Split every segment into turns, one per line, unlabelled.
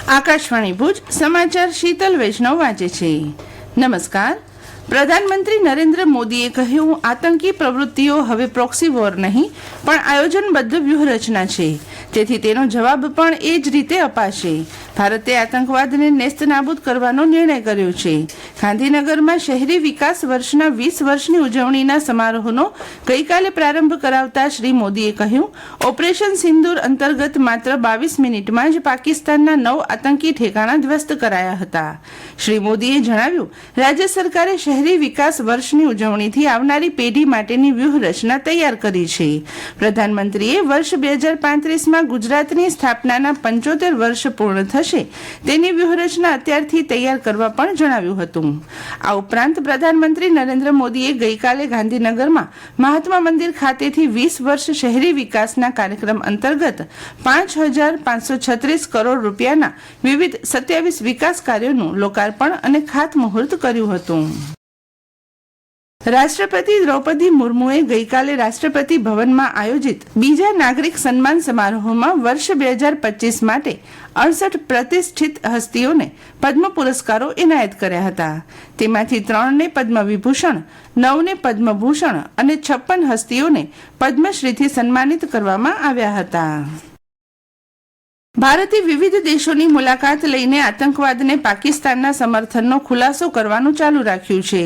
આકાશવાણી ભુજ સમાચાર શીતલ વૈષ્ણવ વાંચે છે. નમસ્કાર. પ્રધાનમંત્રી નરેન્દ્ર મોદીએ કહ્યું, આતંકી પ્રવૃત્તિઓ હવે પ્રોક્સી વોર નહીં પણ આયોજનબદ્ધ વ્યૂહરચના છે, તેથી તેનો જવાબ પણ એ જ રીતે અપાશે. ભારતે આતંકવાદને નેસ્તનાબૂદ કરવાનો નિર્ણય કર્યો છે. ગાંધીનગરમાં શહેરી વિકાસ વર્ષના 20 વર્ષની ઉજવણીના સમારોહનો ગઈકાલે પ્રારંભ કરાવતા શ્રી મોદીએ કહ્યું, ઓપરેશન સિંદૂર અંતર્ગત માત્ર 22 મિનિટમાં જ પાકિસ્તાનના 9 આતંકી ઠેકાણા ધ્વસ્ત કરાયા હતા. શ્રી મોદીએ જણાવ્યું, રાજ્ય સરકારે શહેરી વિકાસ વર્ષની ઉજવણીથી આવનારી પેઢી માટેની વ્યૂહરચના તૈયાર કરી છે. પ્રધાનમંત્રીએ વર્ષ 2035માં ગુજરાતની સ્થાપનાના 75 વર્ષ પૂર્ણ થશે તેની વ્યૂહરચના અત્યારથી તૈયાર કરવા પણ જણાવ્યું હતું. આ ઉપરાંત પ્રધાનમંત્રી નરેન્દ્ર મોદીએ ગઈકાલે ગાંધીનગરમાં મહાત્મા મંદિર ખાતેથી 20 વર્ષ શહેરી વિકાસના કાર્યક્રમ અંતર્ગત 5,536 કરોડ રૂપિયાના વિવિધ 27 વિકાસ કાર્યોનું લોકાર્પણ અને ખાતમુહૂર્ત કર્યું હતું. રાષ્ટ્રપતિ દ્રૌપદી મુર્મુએ ગઈકાલે રાષ્ટ્રપતિ ભવનમાં આયોજિત બીજા નાગરિક સન્માન સમારોહમાં વર્ષ 2025 માટે 68 પ્રતિષ્ઠિત હસ્તીઓને પદ્મ પુરસ્કારો એનાયત કર્યા હતા. તેમાંથી 3ને પદ્મ વિભૂષણ, 9ને પદ્મભૂષણ અને 56 હસ્તીઓને પદ્મશ્રીથી સન્માનિત કરવામાં આવ્યા હતા. ભારતે વિવિધ દેશોની મુલાકાત લઈને આતંકવાદને પાકિસ્તાનના સમર્થનનો ખુલાસો કરવાનું ચાલુ રાખ્યું છે.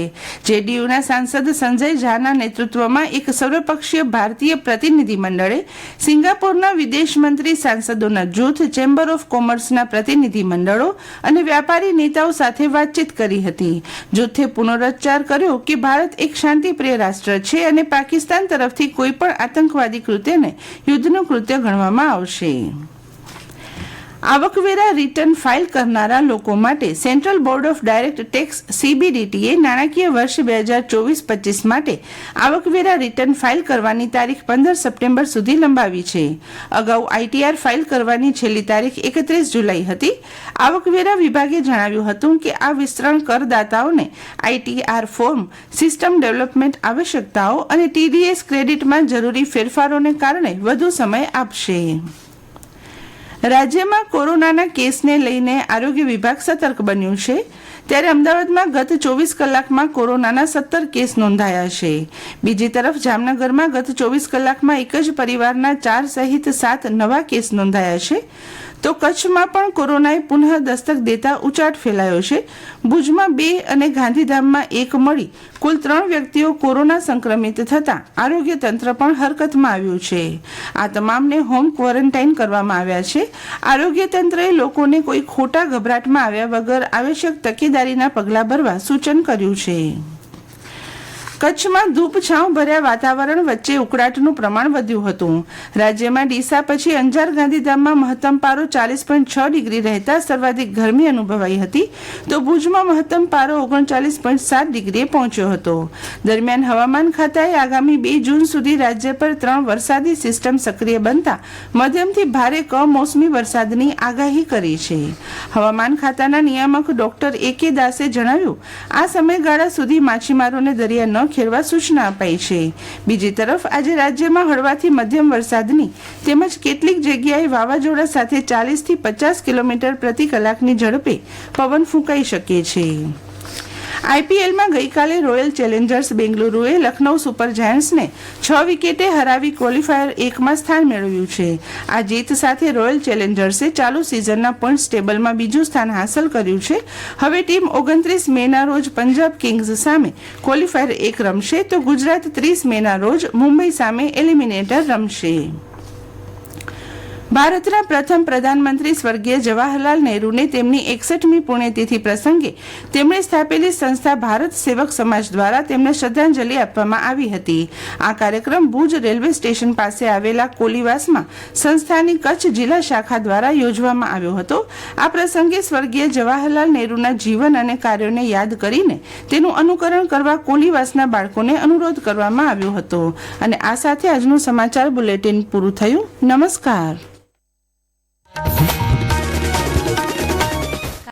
જેડીયુના સાંસદ સંજય ઝાના નેતૃત્વમાં એક સર્વપક્ષીય ભારતીય પ્રતિનિધિ મંડળે સિંગાપોરના વિદેશ મંત્રી, સાંસદોના જૂથ, ચેમ્બર ઓફ કોમર્સના પ્રતિનિધિ મંડળો અને વ્યાપારી નેતાઓ સાથે વાતચીત કરી હતી. જૂથે પુનરોચ્ચાર કર્યો કે ભારત એક શાંતિપ્રિય રાષ્ટ્ર છે અને પાકિસ્તાન તરફથી કોઈ પણ આતંકવાદી કૃત્યને યુદ્ધનું કૃત્ય ગણવામાં આવશે. આવકવેરા રિટર્ન ફાઇલ કરનારા લોકો માટે central board of direct tax CBDTએ નાણાકીય વર્ષ 2024-25 માટે આવકવેરા રિટર્ન ફાઇલ કરવાની તારીખ 15 સપ્ટેમ્બર સુધી લંબાવી છે. અગાઉ ITR ફાઇલ કરવાની છેલ્લી તારીખ 31 જુલાઈ હતી. આવકવેરા વિભાગે જણાવ્યું હતું કે આ વિસ્તરણ કરદાતાઓને ITR ફોર્મ, સિસ્ટમ ડેવલપમેન્ટ આવશ્યકતાઓ અને TDS ક્રેડિટમાં જરૂરી ફેરફારોને કારણે વધુ સમય આપશે. રાજ્યમાં કોરોનાના કેસને લઈને આરોગ્ય વિભાગ સતર્ક બન્યું છે. ત્યારે અમદાવાદમાં ગત 24 કલાકમાં કોરોનાના 17 કેસ નોંધાયા છે. બીજી તરફ જામનગરમાં ગત 24 કલાકમાં એક જ પરિવારના 4 સહિત 7 નવા કેસ નોંધાયા છે. તો કચ્છમાં પણ કોરોનાએ પુનઃ દસ્તક દેતા ઉચાટ ફેલાયો છે. ભુજમાં 2 અને ગાંધીધામમાં 1 મળી કુલ 3 વ્યક્તિઓ કોરોના સંક્રમિત થતાં આરોગ્ય તંત્ર પણ હરકતમાં આવ્યું છે. આ તમામને હોમ ક્વોરન્ટાઇન કરવામાં આવ્યા છે. આરોગ્ય તંત્રએ લોકોને કોઈ ખોટા ગભરાટમાં આવ્યા વગર આવશ્યક તકેદારીના પગલાં ભરવા સૂચન કર્યું છે. કચ્છમાં ધૂપછાંવ ભર્યા વાતાવરણ વચ્ચે ઉકળાટનું પ્રમાણ વધ્યું હતું. રાજ્યમાં ડીસા પછી અંજાર ગાંધીધામમાં મહત્તમ પારો 40.6 ડિગ્રી રહેતા સર્વાધિક ગરમી અનુભવાઈ હતી, તો ભુજમાં મહત્તમ પારો 39.7 ડિગ્રીએ પહોંચ્યો હતો. દરમિયાન હવામાન ખાતાએ આગામી 2 જૂન સુધી રાજ્ય પર 3 વરસાદી સિસ્ટમ સક્રિય બનતા મધ્યમથી ભારે કમોસમી વરસાદની આગાહી કરી છે. હવામાન ખાતાના નિયામક ડોક્ટર AK દાસે જણાવ્યું, આ સમયગાળા સુધી માછીમારોને દરિયા ન ખેડવા સૂચના અપાઈ છે. બીજી તરફ આજે રાજ્યમાં હળવાથી મધ્યમ વરસાદની તેમજ કેટલીક જગ્યાએ વાવાઝોડા સાથે 40 થી 50 કિલોમીટર પ્રતિ કલાકની ઝડપે પવન ફૂંકાઈ શકે છે. IPLમાં ગઈકાલે રોયલ ચેલેન્જર્સ બેંગલુરુએ લખનૌ સુપર જાયન્ટ્સને 6 વિકેટે હરાવી ક્વોલિફાયર 1માં સ્થાન મેળવ્યું છે. આ જીત સાથે રોયલ ચેલેન્જર્સે ચાલુ સિઝનના પોઈન્ટ્સ ટેબલમાં બીજું સ્થાન હાંસલ કર્યું છે. હવે ટીમ 29 મેના રોજ પંજાબ કિંગ્સ સામે ક્વોલિફાયર 1 રમશે, તો ગુજરાત 30 મેના રોજ મુંબઈ સામે એલિમિનેટર રમશે. ભારતના પ્રથમ પ્રધાનમંત્રી સ્વર્ગીય જવાહરલાલ નહેરુને તેમની 61મી પુણ્યતિથિ પ્રસંગે તેમણે સ્થાપેલી સંસ્થા ભારત સેવક સમાજ દ્વારા તેમને શ્રદ્ધાંજલિ આપવામાં આવી હતી. આ કાર્યક્રમ ભુજ રેલવે સ્ટેશન પાસે આવેલા કોલીવાસમાં સંસ્થાની કચ્છ જિલ્લા શાખા દ્વારા યોજવામાં આવ્યો હતો. આ પ્રસંગે સ્વર્ગીય જવાહરલાલ નહેરુના જીવન અને કાર્યોને યાદ કરીને તેનું અનુકરણ કરવા કોલીવાસના બાળકોને અનુરોધ કરવામાં આવ્યો હતો. અને આ સાથે આજનું સમાચાર બુલેટિન પૂરું થયું. નમસ્કાર.